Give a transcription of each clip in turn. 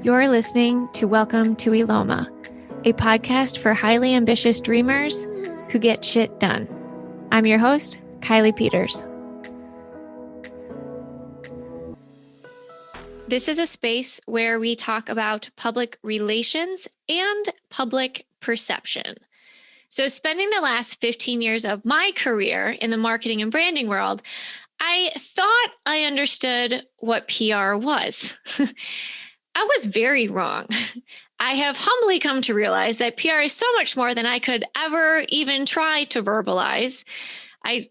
You're listening to Welcome to Eloma, a podcast for highly ambitious dreamers who get shit done. I'm your host, Kiley Peters. This is a space where we talk about public relations and public perception. So spending the last 15 years of my career in the marketing and branding world, I thought I understood what PR was. I was very wrong. I have humbly come to realize that PR is so much more than I could ever even try to verbalize. I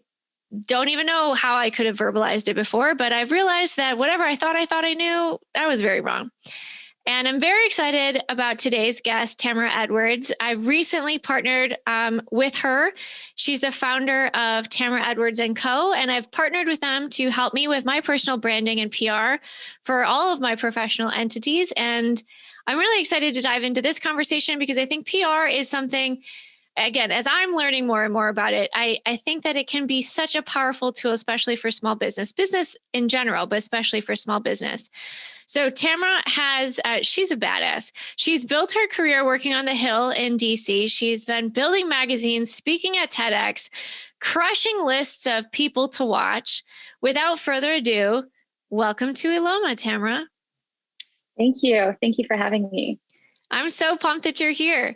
don't even know how I could have verbalized it before, but I've realized that whatever I thought I knew, I was very wrong. And I'm very excited about today's guest, Tamara Edwards. I've recently partnered with her. She's the founder of Tamara Edwards & Co. And I've partnered with them to help me with my personal branding and PR for all of my professional entities. And I'm really excited to dive into this conversation because I think PR is something, again, as I'm learning more and more about it, I think that it can be such a powerful tool, especially for small business in general, but especially for small business. So Tamara she's a badass. She's built her career working on the Hill in DC. She's been building magazines, speaking at TEDx, crushing lists of people to watch. Without further ado, welcome to Eloma, Tamara. Thank you. Thank you for having me. I'm so pumped that you're here.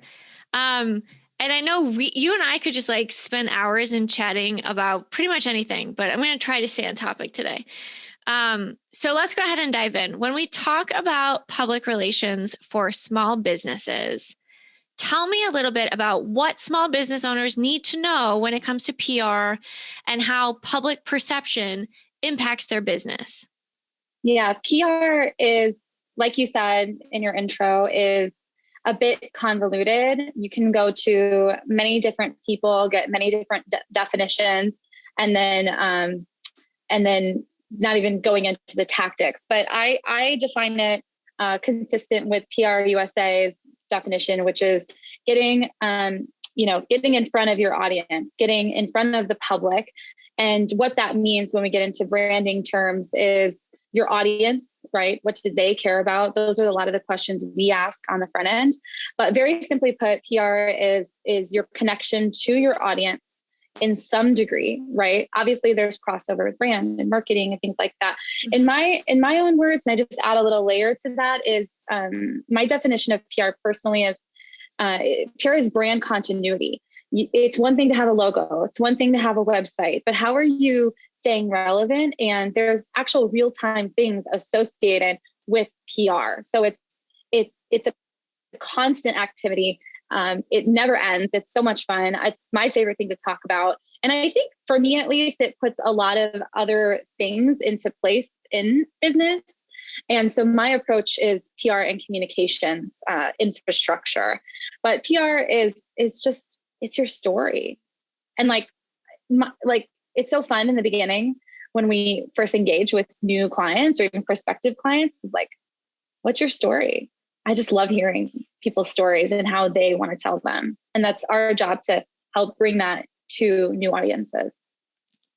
And I know you and I could just spend hours in chatting about pretty much anything, but I'm going to try to stay on topic today. So let's go ahead and dive in. When we talk about public relations for small businesses, tell me a little bit about what small business owners need to know when it comes to PR and how public perception impacts their business. Yeah, PR is, like you said in your intro, is a bit convoluted. You can go to many different people, get many different definitions, and then not even going into the tactics. But I define it consistent with PR USA's definition, which is getting in front of your audience, getting in front of the public. And what that means when we get into branding terms is your audience, right? What do they care about? Those are a lot of the questions we ask on the front end. But very simply put, PR is your connection to your audience in some degree, right? Obviously, there's crossover with brand and marketing and things like that. In my own words, and I just add a little layer to that, is my definition of PR personally is PR is brand continuity. It's one thing to have a logo. It's one thing to have a website, but how are you staying relevant? And there's actual real-time things associated with PR. So it's a constant activity. It never ends. It's so much fun. It's my favorite thing to talk about. And I think for me, at least, it puts a lot of other things into place in business. And so my approach is PR and communications infrastructure. But PR is just, it's your story. And it's so fun in the beginning when we first engage with new clients or even prospective clients, is like, what's your story? I just love hearing people's stories and how they want to tell them. And that's our job, to help bring that to new audiences.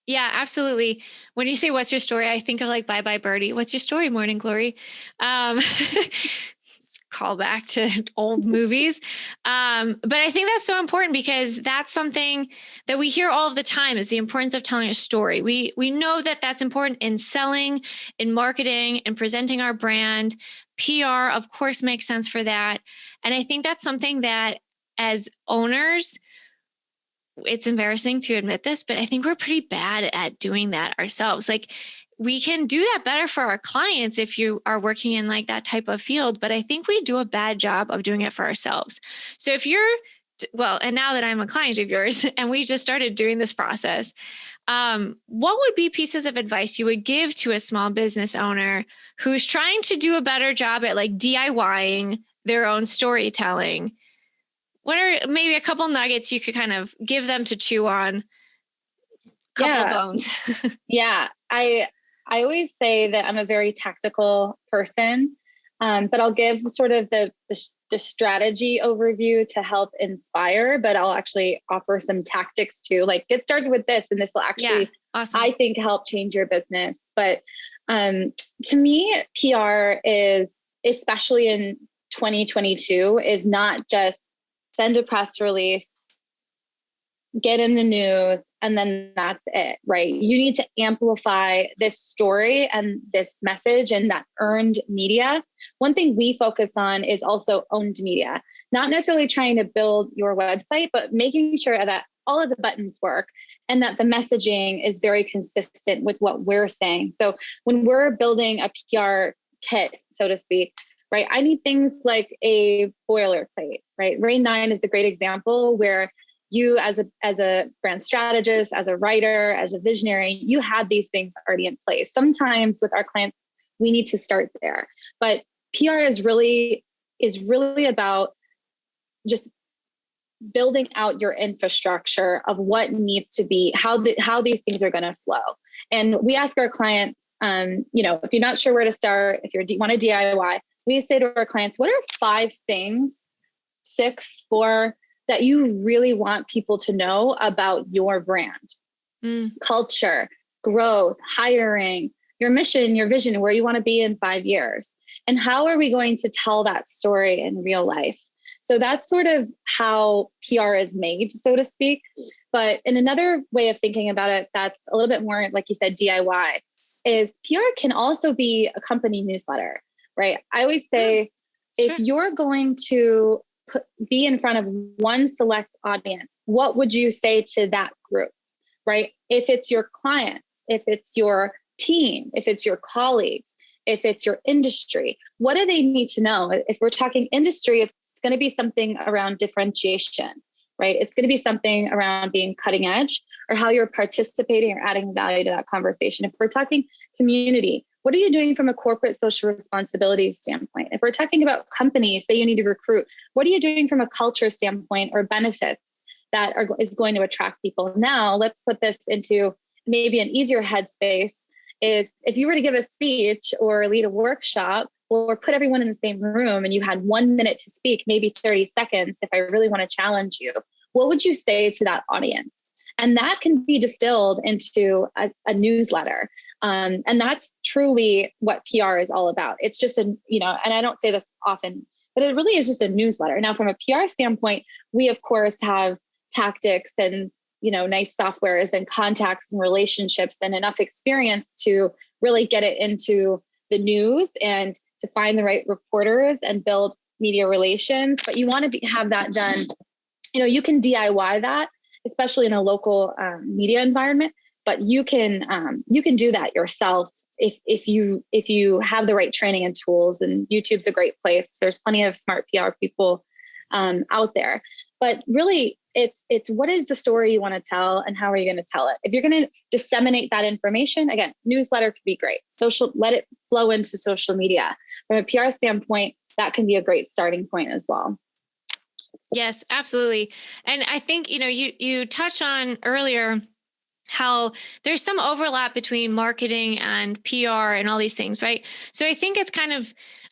Yeah, absolutely. When you say, what's your story? I think of Bye Bye Birdie. What's your story, Morning Glory? Call back to old movies. But I think that's so important because that's something that we hear all of the time, is the importance of telling a story. We know that that's important in selling, in marketing, and presenting our brand. PR, of course, makes sense for that. And I think that's something that as owners, it's embarrassing to admit this, but I think we're pretty bad at doing that ourselves. We can do that better for our clients if you are working in that type of field, but I think we do a bad job of doing it for ourselves. So if you're, and now that I'm a client of yours and we just started doing this process, what would be pieces of advice you would give to a small business owner who's trying to do a better job at DIYing their own storytelling? What are maybe a couple nuggets you could kind of give them to chew on? Couple of bones. Yeah. I always say that I'm a very tactical person, but I'll give sort of the strategy overview to help inspire, but I'll actually offer some tactics too, get started with this, and this will actually, awesome. I think, help change your business. But to me, PR is especially in 2022, is not just send a press release, get in the news, and then that's it, right? You need to amplify this story and this message and that earned media. One thing we focus on is also owned media, not necessarily trying to build your website, but making sure that all of the buttons work and that the messaging is very consistent with what we're saying. So when we're building a PR kit, so to speak, right, I need things like a boilerplate, right? Rain 9 is a great example where you as a brand strategist, as a writer, as a visionary, you had these things already in place. Sometimes with our clients, we need to start there. But PR is really about just building out your infrastructure of what needs to be, how these things are going to flow. And we ask our clients, if you're not sure where to start, if you want to DIY, we say to our clients, what are 5 things, 6, 4, that you really want people to know about your brand? Culture, growth, hiring, your mission, your vision, where you want to be in 5 years. And how are we going to tell that story in real life? So that's sort of how PR is made, so to speak. But in another way of thinking about it, that's a little bit more, like you said, DIY, is PR can also be a company newsletter, right? I always say, if you're going to be in front of one select audience, what would you say to that group, right? If it's your clients, if it's your team, if it's your colleagues, if it's your industry, what do they need to know? If we're talking industry, it's going to be something around differentiation, right? It's going to be something around being cutting edge or how you're participating or adding value to that conversation. If we're talking community, what are you doing from a corporate social responsibility standpoint? If we're talking about companies, say you need to recruit, what are you doing from a culture standpoint or benefits that is going to attract people? Now, let's put this into maybe an easier headspace. Is if you were to give a speech or lead a workshop or put everyone in the same room and you had 1 minute to speak, maybe 30 seconds, if I really want to challenge you, what would you say to that audience? And that can be distilled into a newsletter. And that's truly what PR is all about. It's just and I don't say this often, but it really is just a newsletter. Now, from a PR standpoint, we of course have tactics and, nice softwares and contacts and relationships and enough experience to really get it into the news and to find the right reporters and build media relations. But you want to have that done. You can DIY that, especially in a local media environment. But you can do that yourself if you have the right training and tools. And YouTube's a great place. There's plenty of smart PR people out there. But really, it's what is the story you want to tell and how are you going to tell it? If you're going to disseminate that information, again, newsletter could be great. Let it flow into social media. From a PR standpoint, that can be a great starting point as well. Yes, absolutely. And I think, you touched on earlier how there's some overlap between marketing and PR and all these things, right? So I think it's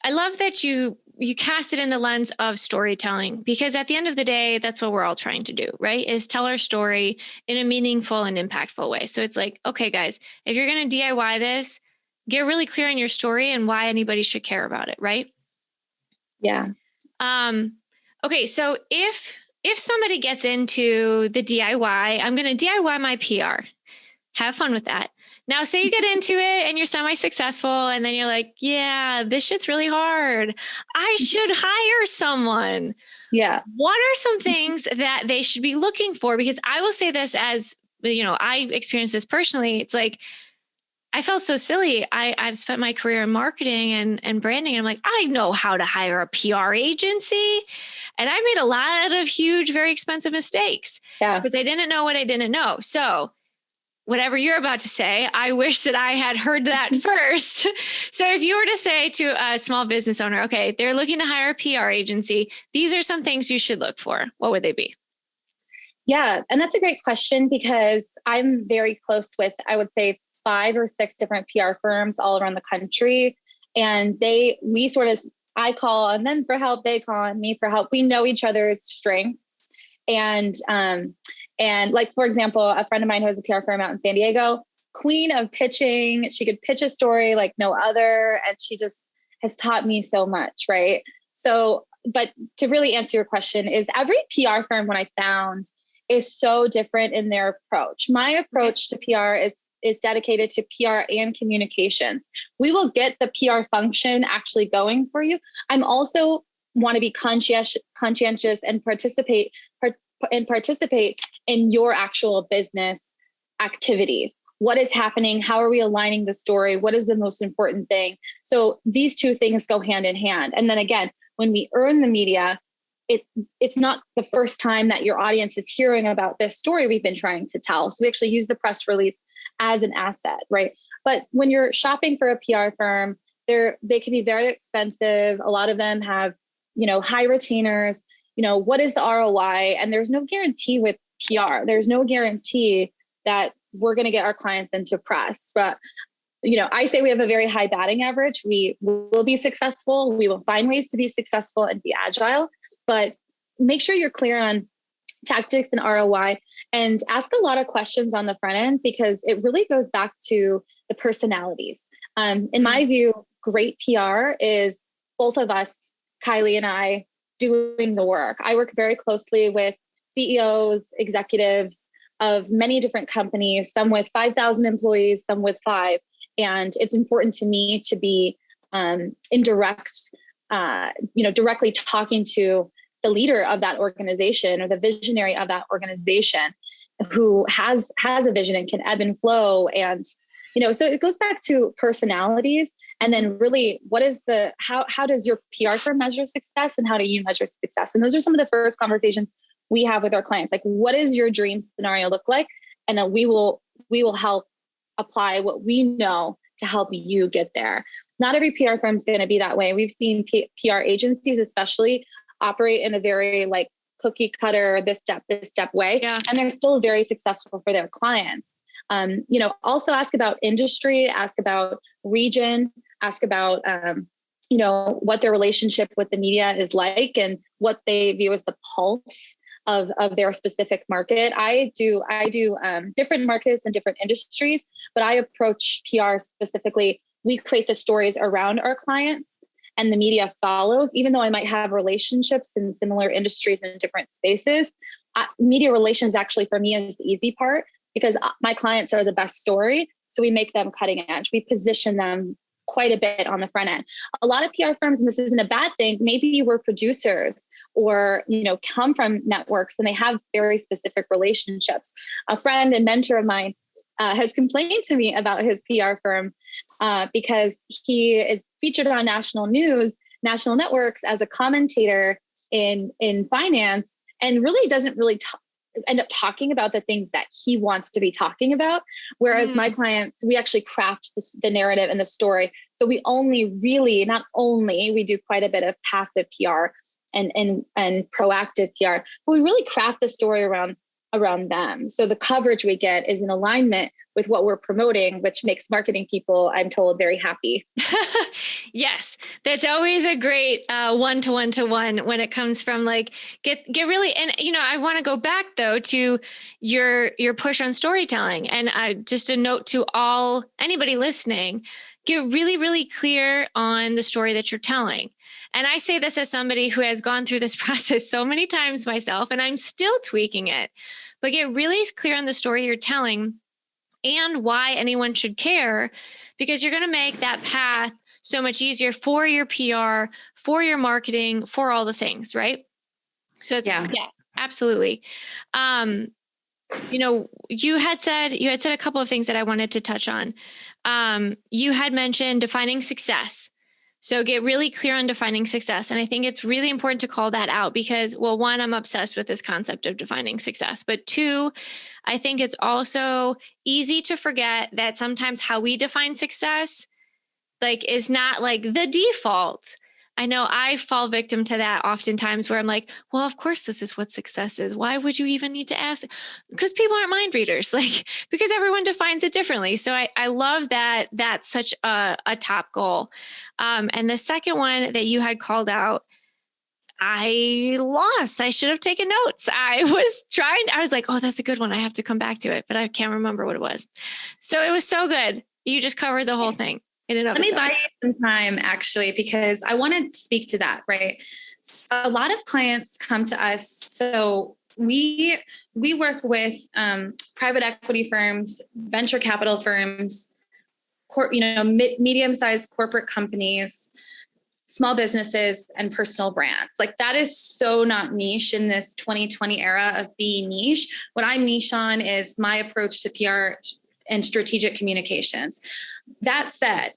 I love that you cast it in the lens of storytelling, because at the end of the day, that's what we're all trying to do, right? Is tell our story in a meaningful and impactful way. So it's like, okay, guys, if you're going to DIY this, get really clear on your story and why anybody should care about it, right? Yeah. Okay, so if somebody gets into the DIY, I'm going to DIY my PR. Have fun with that. Now, say you get into it and you're semi-successful and then you're like, yeah, this shit's really hard. I should hire someone. Yeah. What are some things that they should be looking for? Because I will say this as, I experienced this personally. It's like, I felt so silly. I've spent my career in marketing and branding. And I'm like, I know how to hire a PR agency. And I made a lot of huge, very expensive mistakes because I didn't know what I didn't know. So whatever you're about to say, I wish that I had heard that first. So if you were to say to a small business owner, okay, they're looking to hire a PR agency, these are some things you should look for. What would they be? Yeah. And that's a great question because I'm very close with, I would say, 5 or 6 different PR firms all around the country. And I call on them for help. They call on me for help. We know each other's strengths. And like, for example, a friend of mine who has a PR firm out in San Diego, queen of pitching. She could pitch a story like no other. And she just has taught me so much, right? So, but to really answer your question, is every PR firm, when I found, is so different in their approach. My approach to PR is dedicated to PR and communications. We will get the PR function actually going for you. I'm also want to be conscientious and participate in your actual business activities. What is happening? How are we aligning the story? What is the most important thing? So these two things go hand in hand. And then again, when we earn the media, it's not the first time that your audience is hearing about this story we've been trying to tell. So we actually use the press release as an asset, right? But when you're shopping for a PR firm, they can be very expensive. A lot of them have, high retainers. What is the ROI? And there's no guarantee with PR. There's no guarantee that we're going to get our clients into press. But, I say we have a very high batting average. We will be successful. We will find ways to be successful and be agile, but make sure you're clear on tactics and ROI, and ask a lot of questions on the front end, because it really goes back to the personalities. In my view, great PR is both of us, Kiley and I, doing the work. I work very closely with CEOs, executives of many different companies, some with 5,000 employees, some with 5. And it's important to me to be directly talking to the leader of that organization or the visionary of that organization who has a vision and can ebb and flow. And, so it goes back to personalities. And then really, what is how does your PR firm measure success, and how do you measure success? And those are some of the first conversations we have with our clients. Like, what does your dream scenario look like? And then we will help apply what we know to help you get there. Not every PR firm is going to be that way. We've seen PR agencies, especially, operate in a very cookie cutter, this step way. Yeah. And they're still very successful for their clients. Also ask about industry, ask about region, ask about, what their relationship with the media is like and what they view as the pulse of their specific market. I do different markets and different industries, but I approach PR specifically. We create the stories around our clients and the media follows, even though I might have relationships in similar industries and different spaces. Media relations actually for me is the easy part, because my clients are the best story. So we make them cutting edge. We position them quite a bit on the front end. A lot of PR firms, and this isn't a bad thing, maybe you were producers or, come from networks and they have very specific relationships. A friend and mentor of mine has complained to me about his PR firm because he is featured on national networks as a commentator in finance, and really doesn't really end up talking about the things that he wants to be talking about. Whereas my clients, we actually craft the narrative and the story. So we we do quite a bit of passive PR and proactive PR, but we really craft the story around them. So the coverage we get is in alignment with what we're promoting, which makes marketing people, I'm told, very happy. Yes, that's always a great one-to-one when it comes from get really, and I want to go back though to your push on storytelling, and just a note to anybody listening, get really, really clear on the story that you're telling. And I say this as somebody who has gone through this process so many times myself, and I'm still tweaking it, but get really clear on the story you're telling and why anyone should care, because you're going to make that path so much easier for your PR, for your marketing, for all the things, right? So it's, yeah absolutely. You had said a couple of things that I wanted to touch on. You had mentioned defining success. So get really clear on defining success. And I think it's really important to call that out because, well, one, I'm obsessed with this concept of defining success, but two, I think it's also easy to forget that sometimes how we define success, is not the default. I know I fall victim to that oftentimes where I'm like, well, of course, this is what success is. Why would you even need to ask? Because people aren't mind readers, because everyone defines it differently. So I love that that's such a top goal. And the second one that you had called out, I lost. I should have taken notes. I was like, oh, that's a good one. I have to come back to it, but I can't remember what it was. So it was so good. You just covered the whole thing. in and of Let me itself. buy you some time, actually, because I want to speak to that, right? So a lot of clients come to us. So we work with private equity firms, venture capital firms, medium-sized corporate companies, small businesses, and personal brands. Like, that is so not niche in this 2020 era of being niche. What I'm niche on is my approach to PR and strategic communications. That said,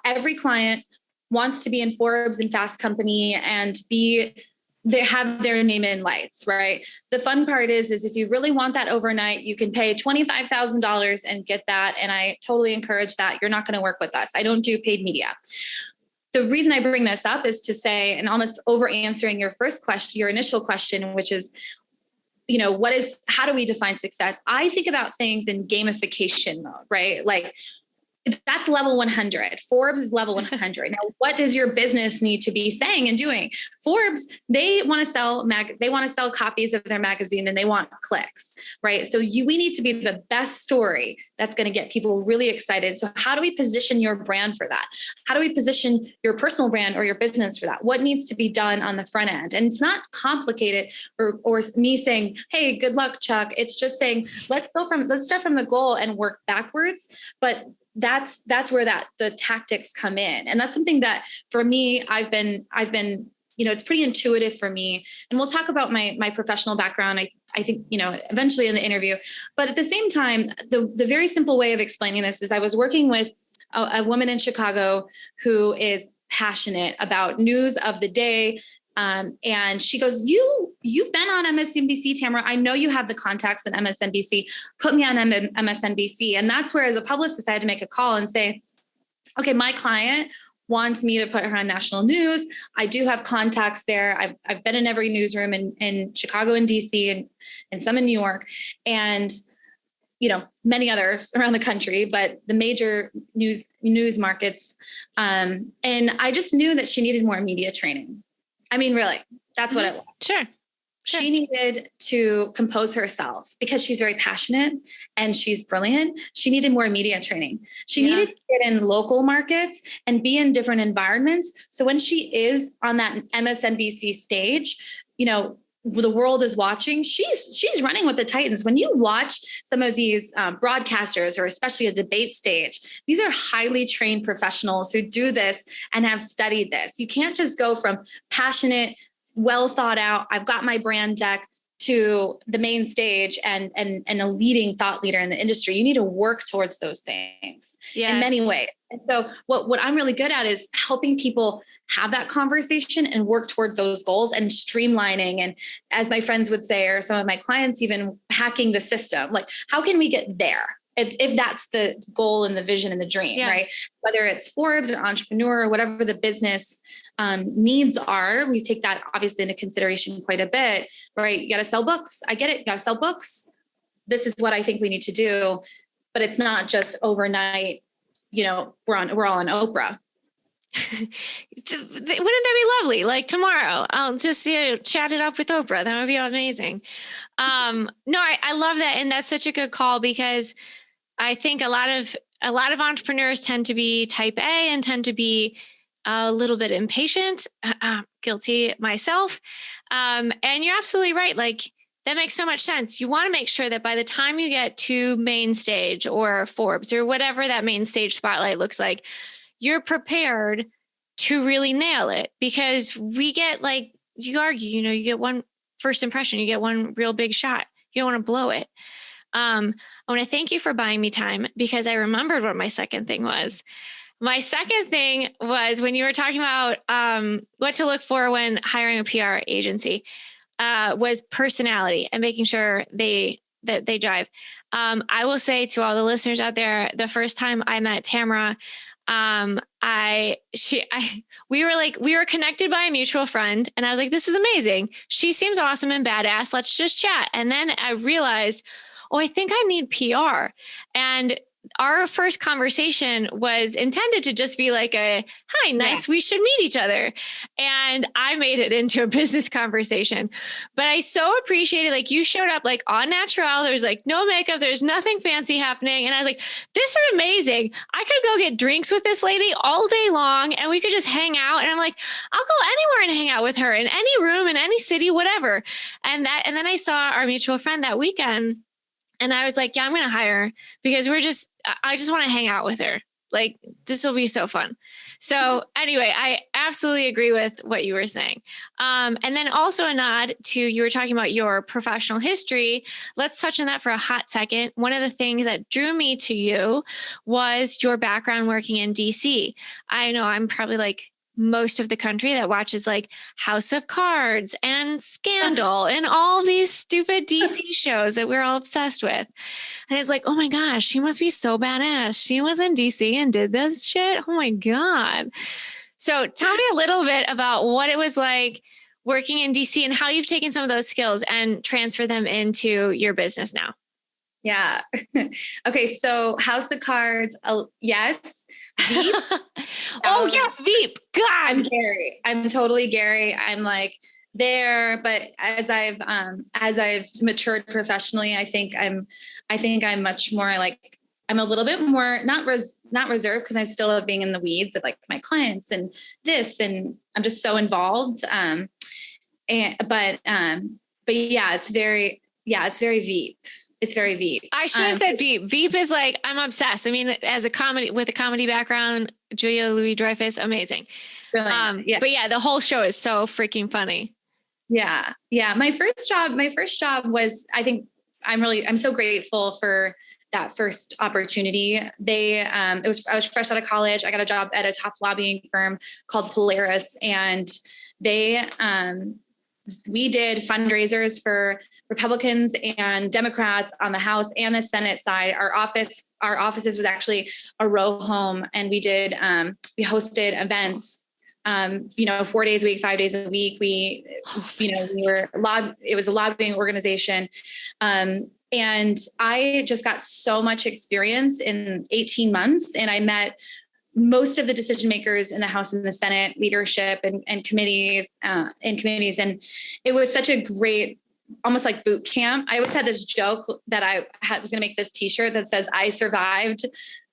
every client wants to be in Forbes and Fast Company and they have their name in lights, right? The fun part is if you really want that overnight, you can pay $25,000 and get that. And I totally encourage that. You're not going to work with us. I don't do paid media. The reason I bring this up is to say, and almost over answering your first question, your initial question, which is, how do we define success? I think about things in gamification mode, right? Like, that's level 100. Forbes is level 100. Now, what does your business need to be saying and doing? Forbes, they want to sell copies of their magazine, and they want clicks, right? So we need to be the best story that's going to get people really excited. So how do we position your brand for that? How do we position your personal brand or your business for that? What needs to be done on the front end? And it's not complicated or me saying, hey, good luck, Chuck. It's just saying, let's start from the goal and work backwards. But that's where the tactics come in. And that's something that for me, I've been, it's pretty intuitive for me. And we'll talk about my professional background, I think, eventually in the interview. But at the same time, the very simple way of explaining this is I was working with a woman in Chicago who is passionate about news of the day. And she goes, you've been on MSNBC, Tamara. I know you have the contacts in MSNBC. Put me on MSNBC. And that's where, as a publicist, I had to make a call and say, okay, my client wants me to put her on national news. I do have contacts there. I've been in every newsroom in Chicago and DC and some in New York, and many others around the country, but the major news markets. And I just knew that she needed more media training. I mean, really, that's what it was. Sure. She needed to compose herself because she's very passionate and she's brilliant. She needed more media training. She needed to get in local markets and be in different environments. So when she is on that MSNBC stage, the world is watching. She's running with the Titans. When you watch some of these broadcasters, or especially a debate stage, these are highly trained professionals who do this and have studied this. You can't just go from passionate, well thought out, I've got my brand deck, to the main stage and a leading thought leader in the industry. You need to work towards those things in many ways. And so what I'm really good at is helping people have that conversation and work towards those goals and streamlining. And as my friends would say, or some of my clients, even hacking the system. Like, how can we get there? If that's the goal and the vision and the dream, right? Whether it's Forbes or entrepreneur or whatever the business needs are, we take that obviously into consideration quite a bit, right? You got to sell books. I get it. You got to sell books. This is what I think we need to do, but it's not just overnight. We're all on Oprah. Wouldn't that be lovely? Like, tomorrow, I'll just chat it up with Oprah. That would be amazing. No, I love that, and that's such a good call, because I think a lot of entrepreneurs tend to be type A and tend to be a little bit impatient. Guilty myself. And you're absolutely right. Like, that makes so much sense. You want to make sure that by the time you get to main stage or Forbes or whatever that main stage spotlight looks like, you're prepared to really nail it, because we get, like, you argue, you get one first impression, you get one real big shot. You don't want to blow it. I want to thank you for buying me time, because I remembered what my second thing was. My second thing was when you were talking about what to look for when hiring a PR agency, was personality and making sure they drive. I will say to all the listeners out there, the first time I met Tamara, we were connected by a mutual friend, and I was like, this is amazing. She seems awesome and badass. Let's just chat. And then I realized, I think I need PR. And our first conversation was intended to just be like hi, nice, we should meet each other. And I made it into a business conversation. But I so appreciated, like, you showed up like on natural. There's like no makeup. There's nothing fancy happening. And I was like, this is amazing. I could go get drinks with this lady all day long and we could just hang out. And I'm like, I'll go anywhere and hang out with her in any room, in any city, whatever. And then I saw our mutual friend that weekend. And I was like, yeah, I'm going to hire her because I just want to hang out with her. Like, this will be so fun. So anyway, I absolutely agree with what you were saying. And then also a nod to, you were talking about your professional history. Let's touch on that for a hot second. One of the things that drew me to you was your background working in DC. I know I'm probably like most of the country that watches like House of Cards and Scandal and all these stupid DC shows that we're all obsessed with. And it's like, oh my gosh, she must be so badass. She was in DC and did this shit. Oh my God. So tell me a little bit about what it was like working in DC and how you've taken some of those skills and transfer them into your business now. Yeah. Okay. So House of Cards. Yes. Veep. Yes. Veep. God. I'm Gary. I'm totally Gary. I'm like there, but as I've matured professionally, I think I'm much more like, I'm a little bit more, not reserved, because I still love being in the weeds of like my clients and this, and I'm just so involved. But yeah, it's very Veep. It's very Veep. I should have said Veep. Veep is like, I'm obsessed. I mean, with a comedy background, Julia Louis-Dreyfus, amazing. Yeah. But yeah, the whole show is so freaking funny. Yeah. Yeah. My first job was, I think I'm so grateful for that first opportunity. I was fresh out of college. I got a job at a top lobbying firm called Polaris, and we did fundraisers for Republicans and Democrats on the House and the Senate side. Our offices was actually a row home, and we hosted events, 4 days a week, 5 days a week. It was a lobbying organization. And I just got so much experience in 18 months, and I met most of the decision makers in the House and the Senate, leadership and committees. And it was such a great, almost like boot camp. I always had this joke that I was going to make this t-shirt that says I survived,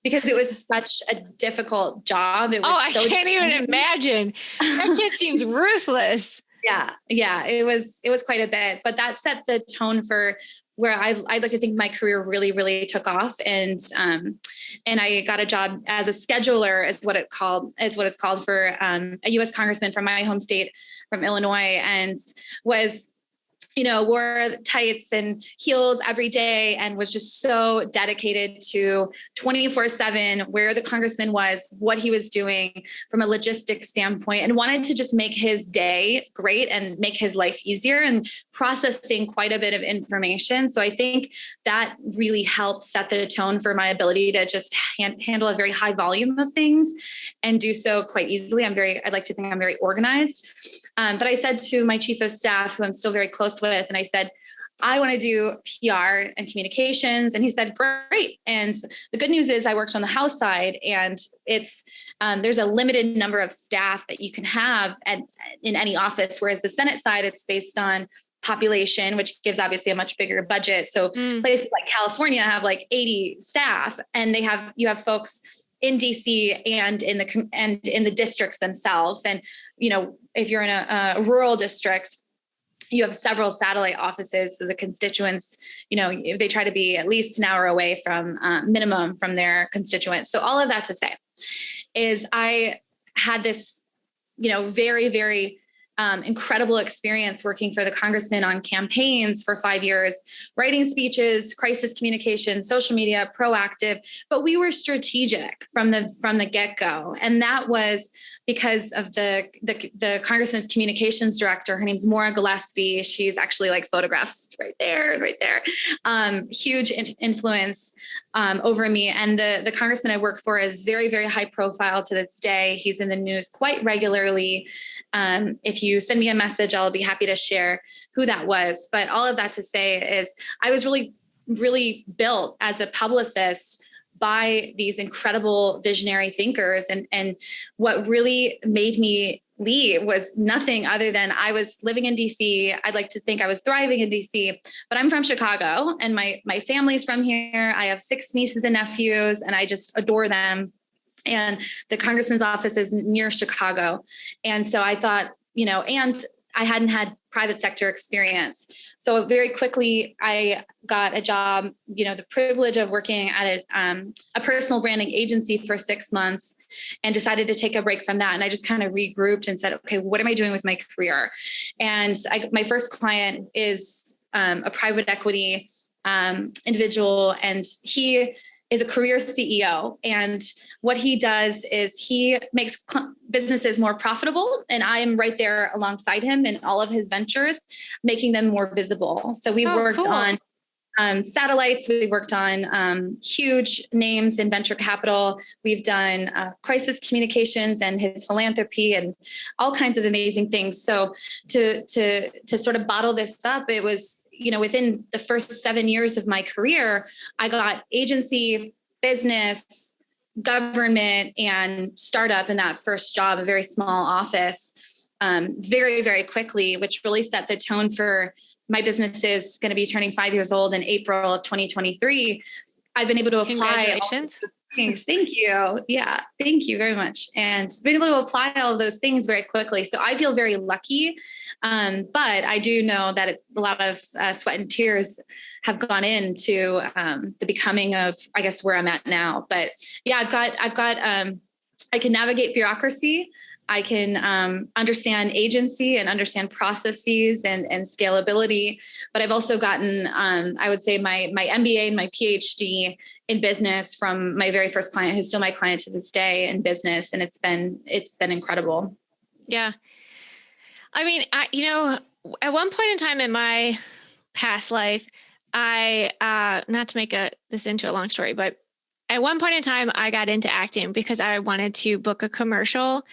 because it was such a difficult job. I can't even imagine. That shit seems ruthless. Yeah. Yeah. It was quite a bit, but that set the tone for where I'd like to think my career really, really took off. And I got a job as a scheduler, is what it's called for a U.S. congressman from my home state, from Illinois, and was, wore tights and heels every day and was just so dedicated to 24/7 where the congressman was, what he was doing from a logistics standpoint, and wanted to just make his day great and make his life easier, and processing quite a bit of information. So I think that really helped set the tone for my ability to just handle a very high volume of things and do so quite easily. I'd like to think I'm very organized. But I said to my chief of staff, who I'm still very close with, and I said, I want to do PR and communications. And he said, great. And the good news is I worked on the House side, and it's, there's a limited number of staff that you can have in any office. Whereas the Senate side, it's based on population, which gives obviously a much bigger budget. So places like California have like 80 staff, and you have folks in DC and in the districts themselves. And, if you're in a rural district, you have several satellite offices. So the constituents, they try to be at least an hour away from minimum from their constituents. So all of that to say is I had this, very, very incredible experience working for the congressman on campaigns for 5 years, writing speeches, crisis communication, social media, proactive, but we were strategic from the get-go. And that was because of the congressman's communications director. Her name's Maura Gillespie. She's actually like photographs right there. Huge influence over me. And the congressman I work for is very, very high profile to this day. He's in the news quite regularly. If you send me a message, I'll be happy to share who that was. But all of that to say is I was really, really built as a publicist by these incredible visionary thinkers. And what really made me leave was nothing other than I was living in DC. I'd like to think I was thriving in DC, but I'm from Chicago and my family's from here. I have 6 nieces and nephews and I just adore them. And the congressman's office is near Chicago. And so I thought, and I hadn't had private sector experience. So very quickly I got a job, the privilege of working at a personal branding agency for 6 months, and decided to take a break from that. And I just kind of regrouped and said, okay, what am I doing with my career? And my first client is a private equity individual, and he is a career CEO. And what he does is he makes businesses more profitable. And I am right there alongside him in all of his ventures, making them more visible. So we worked on satellites. We worked on huge names in venture capital. We've done crisis communications and his philanthropy and all kinds of amazing things. So to sort of bottle this up, it was, within the first 7 years of my career, I got agency, business, government, and startup in that first job, a very small office, very, very quickly, which really set the tone for my business is going to be turning 5 years old in April of 2023. I've been able to apply. Congratulations. Things. Thank you. Yeah. Thank you very much. And been able to apply all of those things very quickly. So I feel very lucky. But I do know that a lot of sweat and tears have gone into the becoming of, I guess, where I'm at now. But yeah, I can navigate bureaucracy. I can understand agency and understand processes and scalability. But I've also gotten, I would say, my MBA and my PhD in business from my very first client, who's still my client to this day in business. And it's been incredible. Yeah. I mean, at one point in time in my past life, not to make this into a long story, but at one point in time, I got into acting because I wanted to book a commercial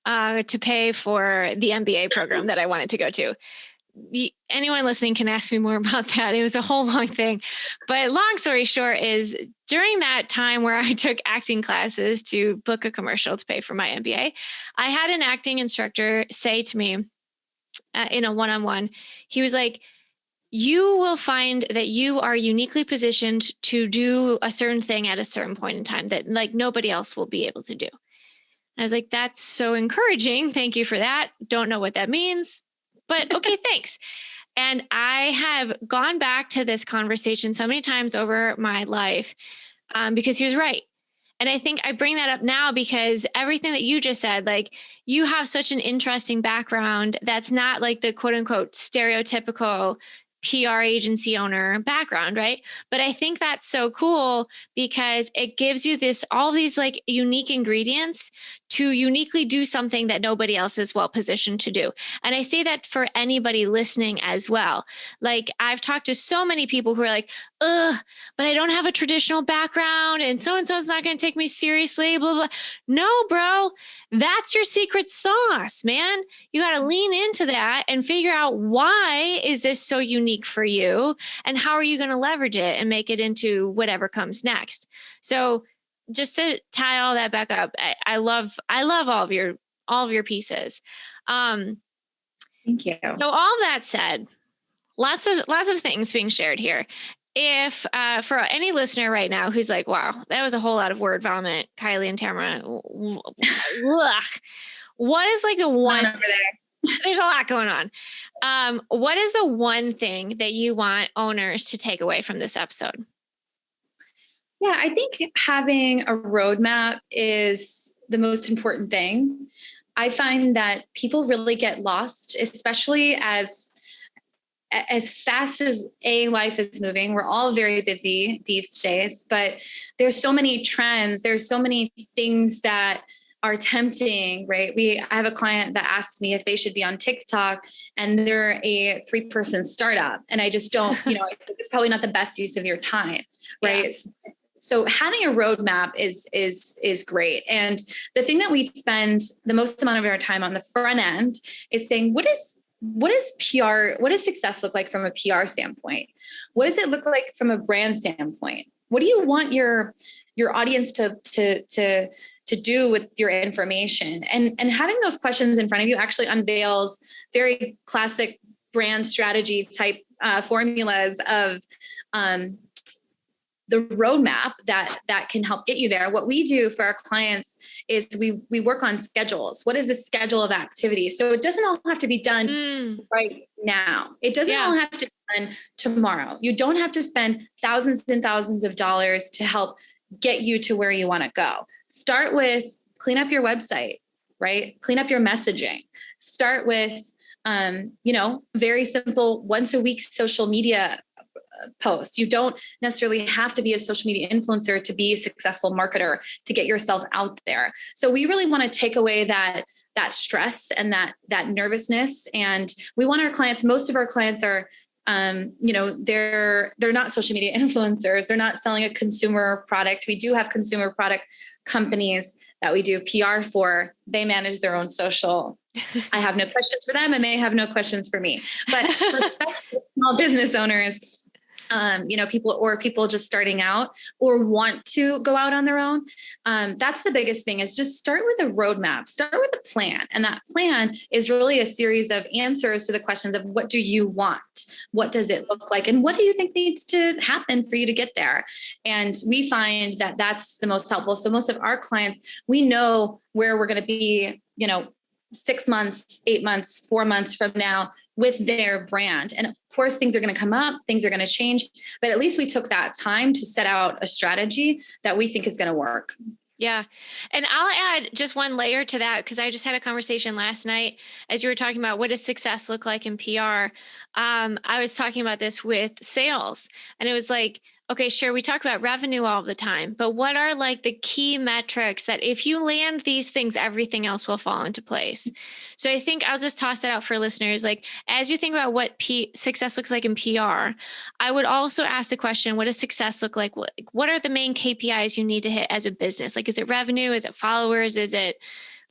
to pay for the MBA program that I wanted to go to. Anyone listening can ask me more about that. It was a whole long thing. But long story short is during that time where I took acting classes to book a commercial to pay for my MBA, I had an acting instructor say to me in a one-on-one, he was like, you will find that you are uniquely positioned to do a certain thing at a certain point in time that like nobody else will be able to do. I was like, that's so encouraging. Thank you for that. Don't know what that means, but okay, thanks. And I have gone back to this conversation so many times over my life because he was right. And I think I bring that up now because everything that you just said, like you have such an interesting background that's not like the quote unquote stereotypical PR agency owner background, right? But I think that's so cool because it gives you all these like unique ingredients to uniquely do something that nobody else is well positioned to do. And I say that for anybody listening as well. Like I've talked to so many people who are like, but I don't have a traditional background and so-and-so is not going to take me seriously, blah, blah. No, bro, that's your secret sauce, man. You got to lean into that and figure out why is this so unique for you and how are you going to leverage it and make it into whatever comes next. So just to tie all that back up, I love all of your pieces. Thank you. So all that said, lots of things being shared here. If for any listener right now who's like, wow, that was a whole lot of word vomit, Kiley and Tamara, what is like the one over there? There's a lot going on. What is the one thing that you want owners to take away from this episode? Yeah, I think having a roadmap is the most important thing. I find that people really get lost, especially as fast as life is moving. We're all very busy these days, but there's so many trends. There's so many things that are tempting, right? I have a client that asked me if they should be on TikTok and they're a 3-person startup. And I just don't, it's probably not the best use of your time, right? Yeah. So having a roadmap is great. And the thing that we spend the most amount of our time on the front end is saying, what is PR? What does success look like from a PR standpoint? What does it look like from a brand standpoint? what do you want your audience to do with your information? And having those questions in front of you actually unveils very classic brand strategy type formulas of the roadmap that can help get you there. What we do for our clients is we work on schedules. What is the schedule of activities? So it doesn't all have to be done right now. It doesn't all have to be done tomorrow. You don't have to spend thousands and thousands of dollars to help get you to where you want to go. Start with clean up your website, right? Clean up your messaging. Start with, very simple once a week social media post. You don't necessarily have to be a social media influencer to be a successful marketer to get yourself out there. So we really want to take away that stress and that nervousness. And we want our clients, most of our clients are, they're not social media influencers. They're not selling a consumer product. We do have consumer product companies that we do PR for. They manage their own social. I have no questions for them and they have no questions for me. But for small business owners, people just starting out or want to go out on their own. That's the biggest thing, is just start with a roadmap, start with a plan. And that plan is really a series of answers to the questions of what do you want? What does it look like? And what do you think needs to happen for you to get there? And we find that that's the most helpful. So most of our clients, we know where we're going to be, 6 months, 8 months, 4 months from now with their brand. And of course, things are going to come up, things are going to change, but at least we took that time to set out a strategy that we think is going to work. Yeah. And I'll add just one layer to that, because I just had a conversation last night as you were talking about what does success look like in PR. I was talking about this with sales, and it was like, okay, sure, we talk about revenue all the time, but what are like the key metrics that if you land these things, everything else will fall into place? So I think I'll just toss that out for listeners. Like, as you think about what success looks like in PR, I would also ask the question, what does success look like? What are the main KPIs you need to hit as a business? Like, is it revenue? Is it followers? Is it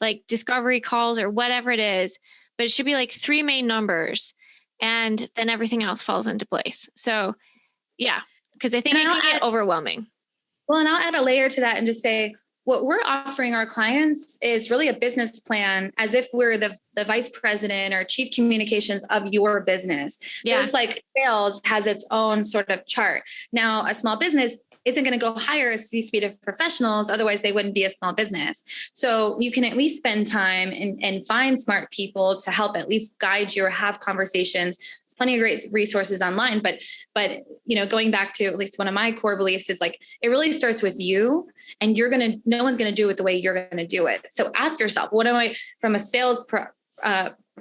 like discovery calls or whatever it is? But it should be like 3 main numbers, and then everything else falls into place. So yeah. Because I think it can get overwhelming. Well, and I'll add a layer to that and just say, what we're offering our clients is really a business plan, as if we're the vice president or chief communications of your business. Yeah. Just like sales has its own sort of chart. Now, a small business isn't going to go hire a C-suite of professionals. Otherwise, they wouldn't be a small business. So you can at least spend time and find smart people to help at least guide you or have conversations. There's plenty of great resources online, but going back to at least one of my core beliefs is like, it really starts with you, and no one's going to do it the way you're going to do it. So ask yourself, what am I, from a sales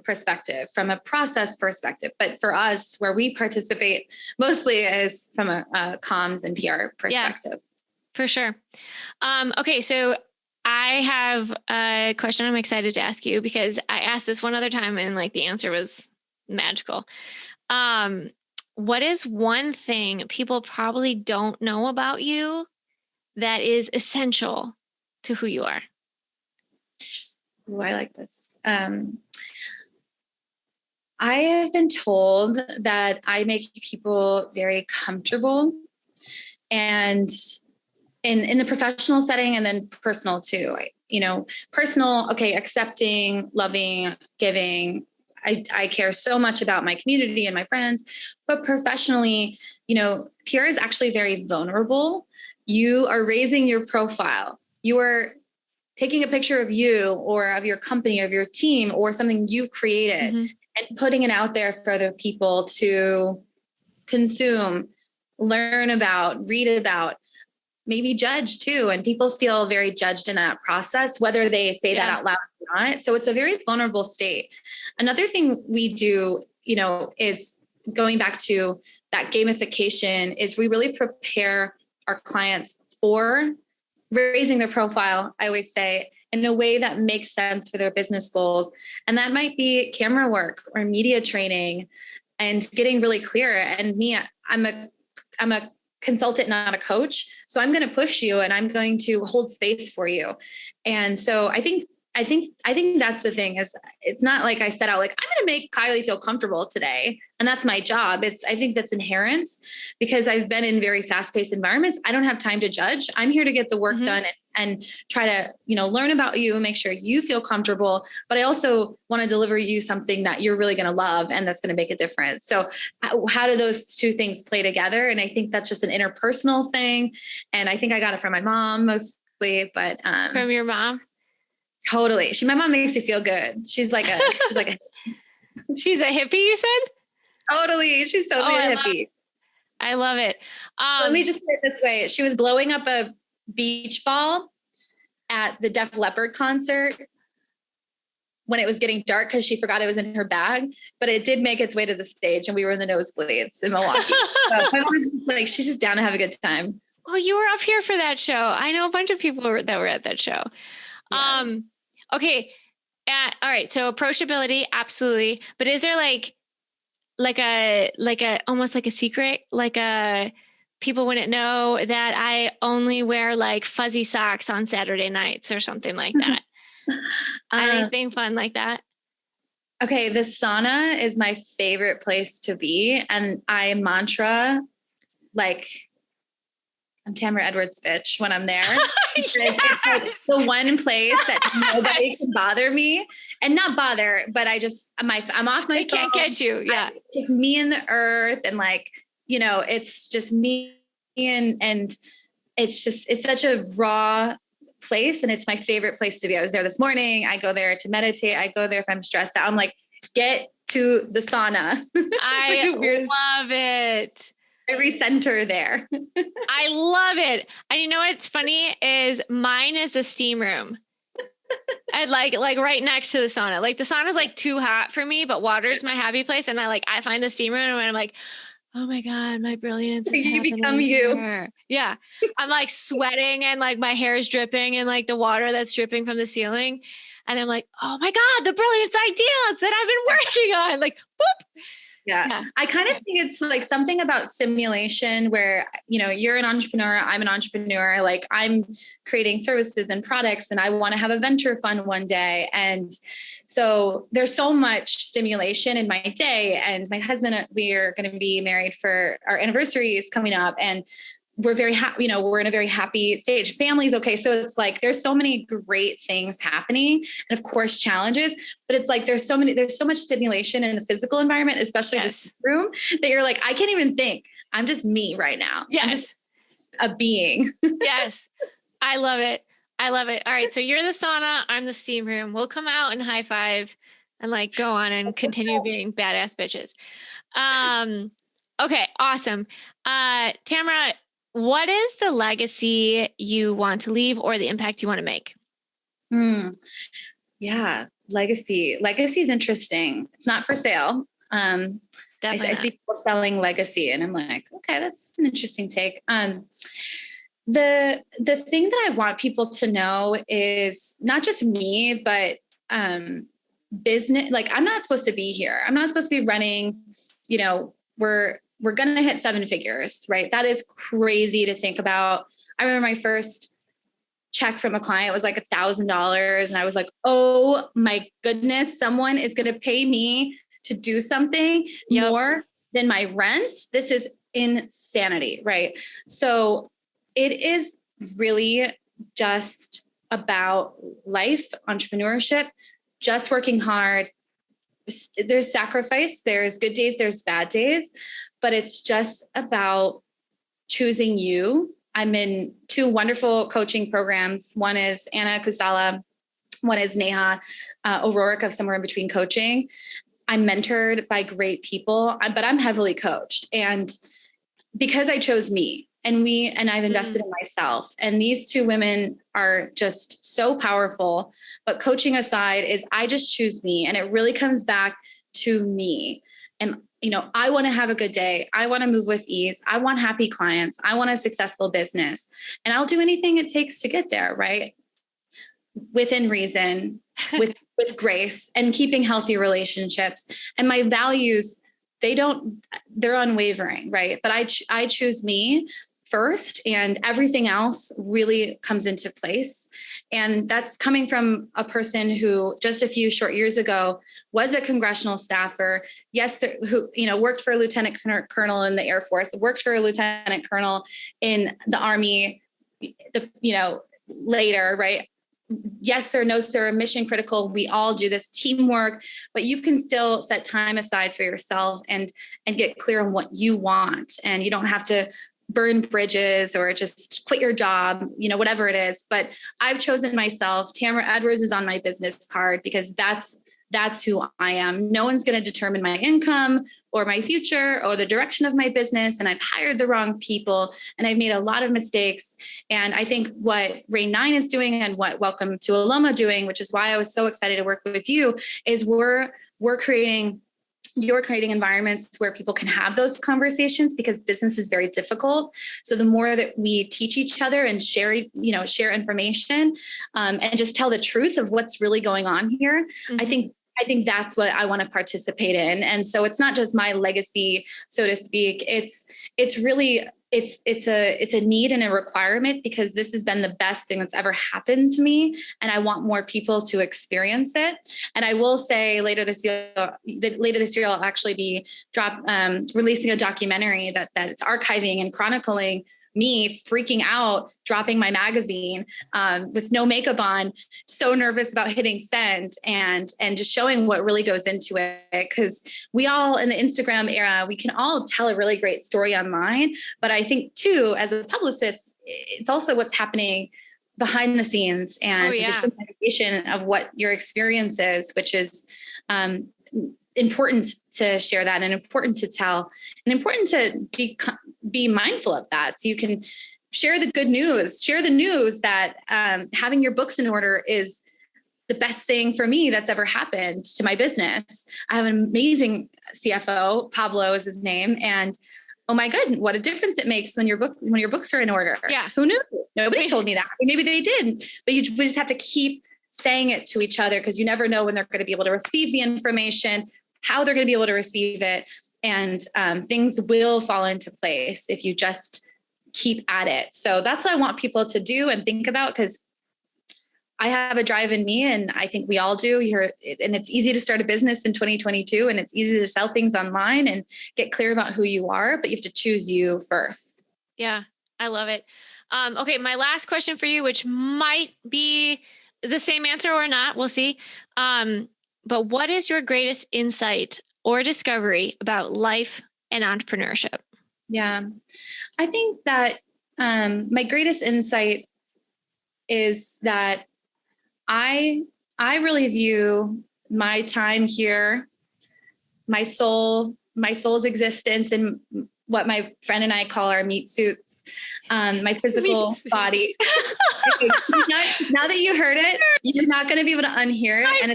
perspective, from a process perspective, but for us, where we participate mostly is from a comms and PR perspective. Yeah, for sure. Okay. So I have a question I'm excited to ask you, because I asked this one other time and like the answer was magical. What is one thing people probably don't know about you that is essential to who you are? Oh, I like this. I have been told that I make people very comfortable, and in the professional setting, and then personal too. Personal, okay, accepting, loving, giving. I care so much about my community and my friends, but professionally, PR is actually very vulnerable. You are raising your profile. You are taking a picture of you or of your company or of your team or something you've created, mm-hmm. and putting it out there for other people to consume, learn about, read about, maybe judge too. And people feel very judged in that process, whether they say that out loud or not. So it's a very vulnerable state. Another thing we do, is going back to that gamification, is we really prepare our clients for raising their profile, I always say, in a way that makes sense for their business goals. And that might be camera work or media training and getting really clear. And me, I'm a consultant, not a coach. So I'm going to push you and I'm going to hold space for you. And so I think I think that's the thing is it's not like I set out like, I'm going to make Kiley feel comfortable today. And that's my job. I think that's inherent because I've been in very fast-paced environments. I don't have time to judge. I'm here to get the work done and try to, learn about you and make sure you feel comfortable. But I also want to deliver you something that you're really going to love and that's going to make a difference. So how do those two things play together? And I think that's just an interpersonal thing. And I think I got it from my mom mostly, but from your mom. Totally. My mom makes you feel good. She's a hippie, you said? Totally. She's totally a hippie. I love it. Let me just put it this way. She was blowing up a beach ball at the Def Leppard concert when it was getting dark because she forgot it was in her bag, but it did make its way to the stage and we were in the nosebleeds in Milwaukee. So my mom was just like, she's just down to have a good time. Oh, you were up here for that show. I know a bunch of people that were at that show. Yes. Okay. All right. So approachability, absolutely. But is there like a, almost like a secret, people wouldn't know that I only wear like fuzzy socks on Saturday nights or something like that? Anything fun like that? Okay. The sauna is my favorite place to be. And I mantra, like, I'm Tamara Edwards, bitch, when I'm there. Yes. It's the one place that nobody can bother me and not bother, but I'm off my phone. Can't get you. Yeah. Just me and the earth. And it's just me and it's such a raw place. And it's my favorite place to be. I was there this morning. I go there to meditate. I go there if I'm stressed out. I'm like, get to the sauna. I love it. I recenter there. I love it. And you know what's funny is mine is the steam room. I like right next to the sauna. Like the sauna is like too hot for me, but water's my happy place. And I find the steam room and I'm like, oh my God, my brilliance is you happening become you. here. Yeah. I'm like sweating and like my hair is dripping and like the water that's dripping from the ceiling. And I'm like, oh my God, the brilliance ideas that I've been working on. Like, boop. Yeah. I kind of think it's like something about simulation where, you're an entrepreneur, I'm an entrepreneur, like I'm creating services and products and I want to have a venture fund one day. And so there's so much stimulation in my day and my husband, we are going to be married for our anniversary is coming up and we're very happy, we're in a very happy stage. Family's okay. So it's like, there's so many great things happening and of course challenges, but it's like, there's so much stimulation in the physical environment, especially this room that you're like, I can't even think. I'm just me right now. Yes. I'm just a being. Yes. I love it. I love it. All right. So you're the sauna. I'm the steam room. We'll come out and high five and go on and continue being badass bitches. Okay. Awesome. Tamara, what is the legacy you want to leave or the impact you want to make? Yeah. Legacy is interesting. It's not for sale. I see people selling legacy and I'm like, okay, that's an interesting take. The thing that I want people to know is not just me, but, business, like I'm not supposed to be here. I'm not supposed to be running, we're going to hit 7 figures, right? That is crazy to think about. I remember my first check from a client was like $1,000. And I was like, oh my goodness, someone is going to pay me to do something more than my rent. This is insanity, right? So it is really just about life, entrepreneurship, just working hard. There's sacrifice, there's good days, there's bad days, but it's just about choosing you. I'm in 2 wonderful coaching programs. One is Anna Kusala. One is Neha O'Rourke of Somewhere in Between Coaching. I'm mentored by great people, but I'm heavily coached. And because I chose me and I've invested in myself, and these 2 women are just so powerful, but coaching aside is I just choose me. And it really comes back to me. And, I want to have a good day. I want to move with ease. I want happy clients. I want a successful business, and I'll do anything it takes to get there. Right. Within reason, with grace, and keeping healthy relationships. And my values, they're unwavering. Right. But I choose me first, and everything else really comes into place. And that's coming from a person who just a few short years ago was a congressional staffer. Yes, who, worked for a lieutenant colonel in the Air Force, worked for a lieutenant colonel in the Army, later, right? Yes, sir, no, sir, mission critical. We all do this teamwork, but you can still set time aside for yourself and get clear on what you want. And you don't have to burn bridges or just quit your job, whatever it is. But I've chosen myself. Tamara Edwards is on my business card because that's who I am. No one's going to determine my income or my future or the direction of my business. And I've hired the wrong people and I've made a lot of mistakes. And I think what Reign 9 is doing and what Welcome to Eloma doing, which is why I was so excited to work with you, is you're creating environments where people can have those conversations, because business is very difficult. So the more that we teach each other and share information and just tell the truth of what's really going on here, mm-hmm. I think that's what I want to participate in. And so it's not just my legacy, so to speak. It's a need and a requirement, because this has been the best thing that's ever happened to me. And I want more people to experience it. And I will say later this year, I'll actually be releasing a documentary that it's archiving and chronicling me freaking out, dropping my magazine with no makeup on, so nervous about hitting send, and just showing what really goes into it. Because we all, in the Instagram era, we can all tell a really great story online. But I think too, as a publicist, it's also what's happening behind the scenes and just the mediation of what your experience is, which is important to share that and important to tell and important to be mindful of that. So you can share the good news, share the news that having your books in order is the best thing for me that's ever happened to my business. I have an amazing CFO, Pablo is his name. And oh my God, what a difference it makes when your books are in order. Yeah. Who knew? Nobody told me that. Maybe they did, but we just have to keep saying it to each other, because you never know when they're going to be able to receive the information, how they're going to be able to receive it. And things will fall into place if you just keep at it. So that's what I want people to do and think about, because I have a drive in me, and I think we all do here. And it's easy to start a business in 2022, and it's easy to sell things online and get clear about who you are, but you have to choose you first. Yeah, I love it. Okay. My last question for you, which might be the same answer or not, we'll see. But what is your greatest insight or discovery about life and entrepreneurship? Yeah, I think that my greatest insight is that I really view my time here, my soul's existence, in what my friend and I call our meat suits, my physical body. Now that you heard it, you're not going to be able to unhear it. I'm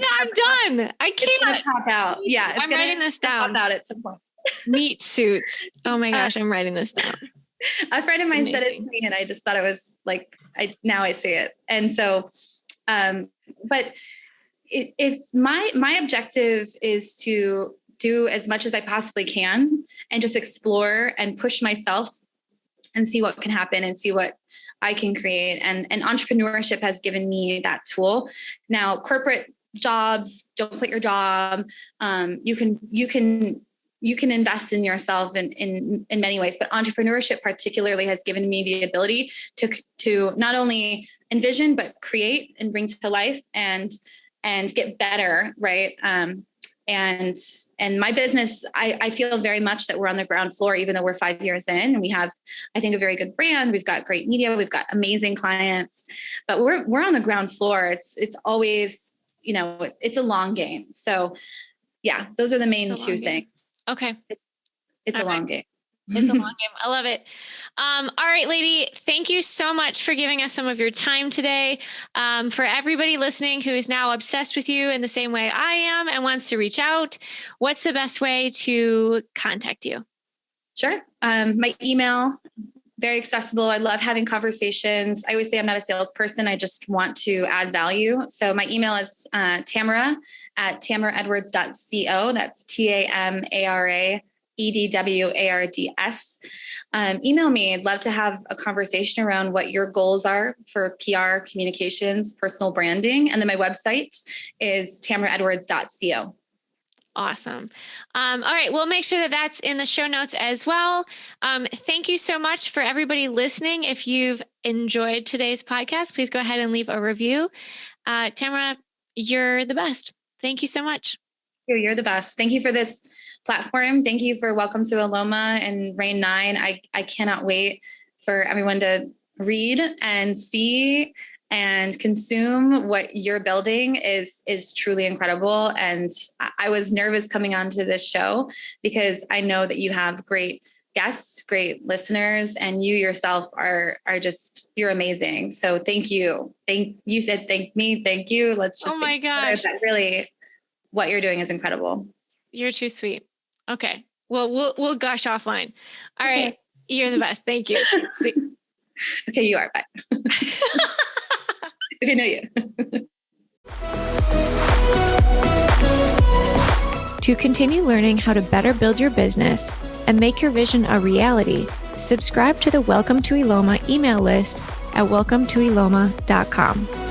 done. I can't pop out. Yeah. I'm writing this down. Pop out at some point. Meat suits. Oh my gosh. I'm writing this down. A friend of mine said it to me, and I just thought it was like, now I see it. And so, but it's my objective is to do as much as I possibly can and just explore and push myself and see what can happen and see what I can create. And entrepreneurship has given me that tool. Now, corporate jobs, don't quit your job. You can invest in yourself in many ways, but entrepreneurship particularly has given me the ability to not only envision, but create and bring to life and get better. Right. And my business, I feel very much that we're on the ground floor, even though we're 5 years in, and we have, I think, a very good brand. We've got great media. We've got amazing clients, but we're on the ground floor. It's always, it's a long game. So yeah, those are the main two things. Okay. It's a long game. It's a long game. I love it. All right, lady, thank you so much for giving us some of your time today. For everybody listening who is now obsessed with you in the same way I am and wants to reach out, what's the best way to contact you? Sure. My email, very accessible. I love having conversations. I always say I'm not a salesperson. I just want to add value. So my email is Tamara@tamaraedwards.co. That's TAMARA EDWARDS. Email me. I'd love to have a conversation around what your goals are for PR, communications, personal branding. And then my website is tamaraedwards.co. Awesome. All right. We'll make sure that that's in the show notes as well. Thank you so much for everybody listening. If you've enjoyed today's podcast, please go ahead and leave a review. Tamara, you're the best. Thank you so much. You're the best. Thank you for this platform. Thank you for Welcome to Eloma and Reign 9. I cannot wait for everyone to read and see and consume what you're building is truly incredible. And I was nervous coming onto this show because I know that you have great guests, great listeners, and you yourself are just, you're amazing. So thank you. You said, thank me. Thank you. Let's just, oh my gosh, really what you're doing is incredible. You're too sweet. Okay. Well, we'll gush offline. All right. Okay. You're the best. Thank you. Okay. You are. Bye. Okay. No, you. To continue learning how to better build your business and make your vision a reality, subscribe to the Welcome to Eloma email list at welcometoeloma.com.